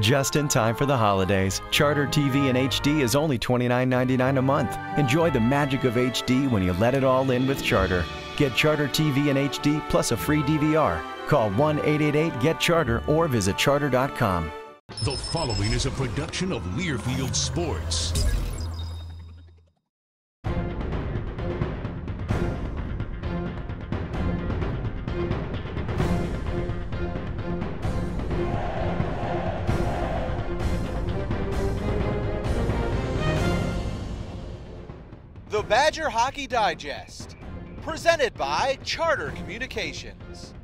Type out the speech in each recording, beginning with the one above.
Just in time for the holidays, Charter TV in HD is only $29.99 a month. Enjoy the magic of HD when you let it all in with Charter. Get Charter TV in HD plus a free DVR. Call 1-888-GET-CHARTER or visit charter.com. The following is a production of Learfield Sports. The Badger Hockey Digest, presented by Charter Communications.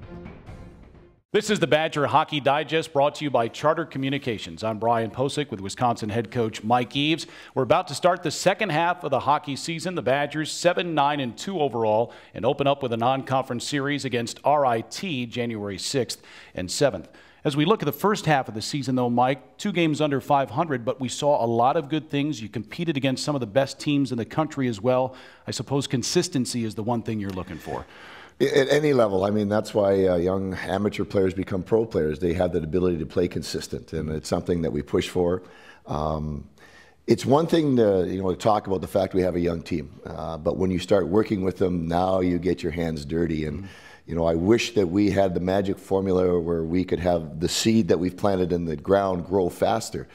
This is the Badger Hockey Digest, brought to you by Charter Communications. I'm Brian Posick with Wisconsin head coach Mike Eaves. We're about to start the second half of the hockey season. The Badgers 7-9-2 overall and open up with a non-conference series against RIT January 6th and 7th. As we look at the first half of the season, though, Mike, 2 games under 500, but we saw a lot of good things. You competed against some of the best teams in the country as well. I suppose consistency is the one thing you're looking for. At any level. I mean, that's why young amateur players become pro players. They have that ability to play consistent, and it's something that we push for. It's one thing to talk about the fact we have a young team, but when you start working with them, now you get your hands dirty. And I wish that we had the magic formula where we could have the seed that we've planted in the ground grow faster.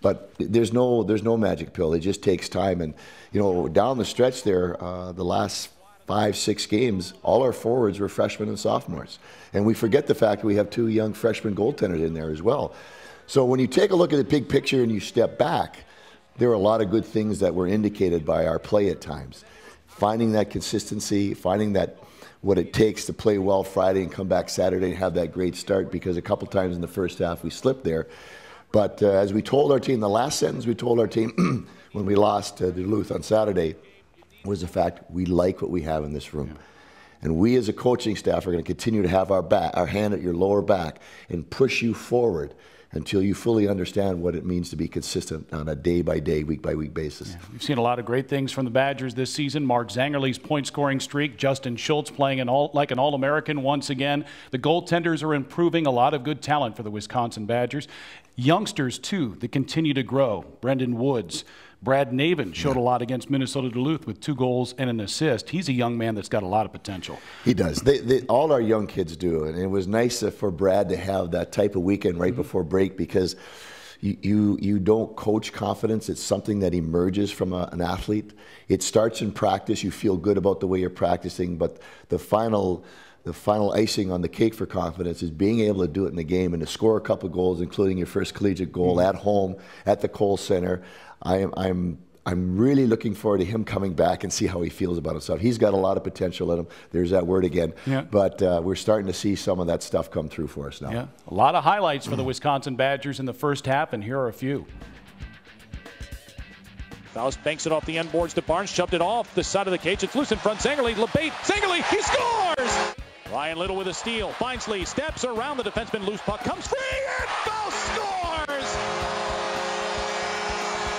But there's no magic pill. It just takes time. And down the stretch there, the last 5-6 games, all our forwards were freshmen and sophomores. And we forget the fact that we have 2 young freshman goaltenders in there as well. So when you take a look at the big picture and you step back, there are a lot of good things that were indicated by our play at times. Finding that consistency, finding that what it takes to play well Friday and come back Saturday and have that great start, because a couple times in the first half we slipped there. But as we told our team, the last sentence we told our team when we lost to Duluth on Saturday was the fact we like what we have in this room. And we as a coaching staff are going to continue to have our hand at your lower back and push you forward until you fully understand what it means to be consistent on a day-by-day, week-by-week basis. Yeah, we've seen a lot of great things from the Badgers this season. Mark Zangerle's point-scoring streak, Justin Schultz playing like an All-American once again. The goaltenders are improving, a lot of good talent for the Wisconsin Badgers. Youngsters, too, that continue to grow. Brendan Woods, Brad Navin showed a lot against Minnesota Duluth with 2 goals and an assist. He's a young man that's got a lot of potential. He does. All our young kids do. And it was nice for Brad to have that type of weekend right before break, because you don't coach confidence. It's something that emerges from an athlete. It starts in practice. You feel good about the way you're practicing, but the final icing on the cake for confidence is being able to do it in the game and to score a couple goals, including your first collegiate goal at home at the Kohl Center. I'm really looking forward to him coming back and see how he feels about himself. He's got a lot of potential in him. There's that word again. Yeah. But we're starting to see some of that stuff come through for us now. Yeah. A lot of highlights for the Wisconsin Badgers in the first half, and here are a few. Faust banks it off the end boards to Barnes, shoved it off the side of the cage. It's loose in front. Zangerle, LeBate, Zangerle, he scores! Ryan Little with a steal. Finds Lee, steps around the defenseman, loose puck, comes free, and Faust scores!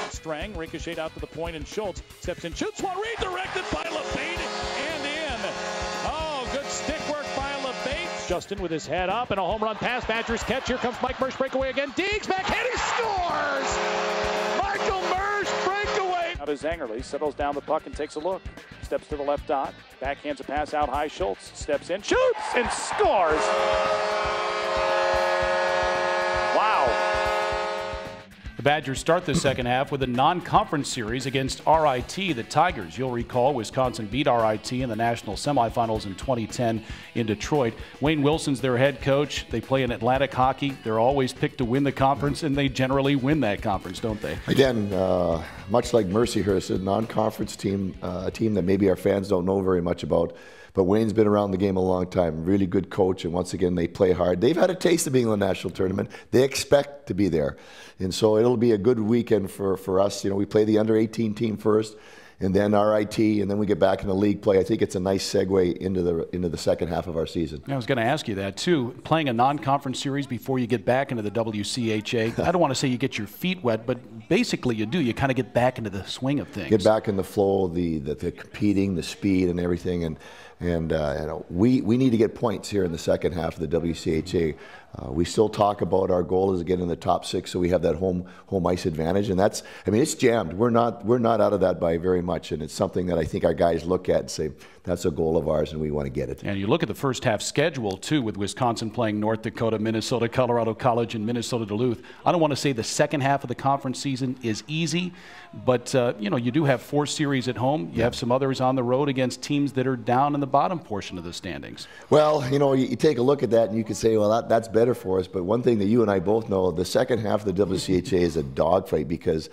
Strang ricocheted out to the point, and Schultz steps in, shoots one, redirected by LeBate, and in. Oh, good stick work by LeBate. Justin with his head up, and a home run pass. Badgers catch. Here comes Mike Mersch, breakaway again. Deeks backhand, he scores! Michael Mersch, breakaway! Now to Zangerle, settles down the puck and takes a look. Steps to the left dot, backhands a pass out high. Schultz steps in, shoots, and scores! Wow. The Badgers start the second half with a non-conference series against RIT, the Tigers. You'll recall Wisconsin beat RIT in the national semifinals in 2010 in Detroit. Wayne Wilson's their head coach. They play in Atlantic hockey. They're always picked to win the conference, and they generally win that conference, don't they? Again, much like Mercyhurst, a non-conference team, a team that maybe our fans don't know very much about. But Wayne's been around the game a long time, really good coach, and once again, they play hard. They've had a taste of being in the national tournament. They expect to be there. And so it'll be a good weekend for us. We play the under-18 team first, and then RIT, and then we get back in the league play. I think it's a nice segue into the second half of our season. I was going to ask you that, too. Playing a non-conference series before you get back into the WCHA, I don't want to say you get your feet wet, but basically you do. You kind of get back into the swing of things. Get back in the flow, the competing, the speed, and everything. And we need to get points here in the second half of the WCHA. We still talk about our goal is to get in the top 6, so we have that home ice advantage, and that's, I mean, it's jammed. We're not out of that by very much, and it's something that I think our guys look at and say that's a goal of ours, and we want to get it. And you look at the first half schedule too, with Wisconsin playing North Dakota, Minnesota, Colorado College, and Minnesota Duluth. I don't want to say the second half of the conference season is easy, but you know, you do have 4 series at home. You have some others on the road against teams that are down in the bottom portion of the standings. Well, you know, you take a look at that and you could say, well, that's better for us. But one thing that you and I both know, the second half of the WCHA is a dogfight because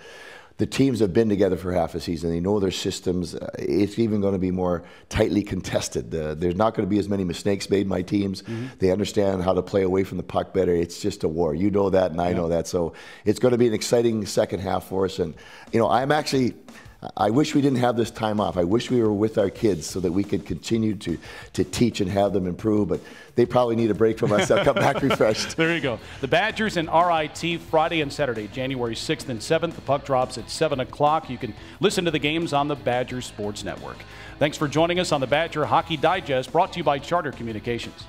the teams have been together for half a season. They know their systems. It's even going to be more tightly contested. There's not going to be as many mistakes made by teams. They understand how to play away from the puck better. It's just a war. You know that, and I know that. So it's going to be an exciting second half for us. And, you know, I wish we didn't have this time off. I wish we were with our kids so that we could continue to teach and have them improve, but they probably need a break from us. They'll come back refreshed. There you go. The Badgers and RIT Friday and Saturday, January 6th and 7th. The puck drops at 7 o'clock. You can listen to the games on the Badger Sports Network. Thanks for joining us on the Badger Hockey Digest, brought to you by Charter Communications.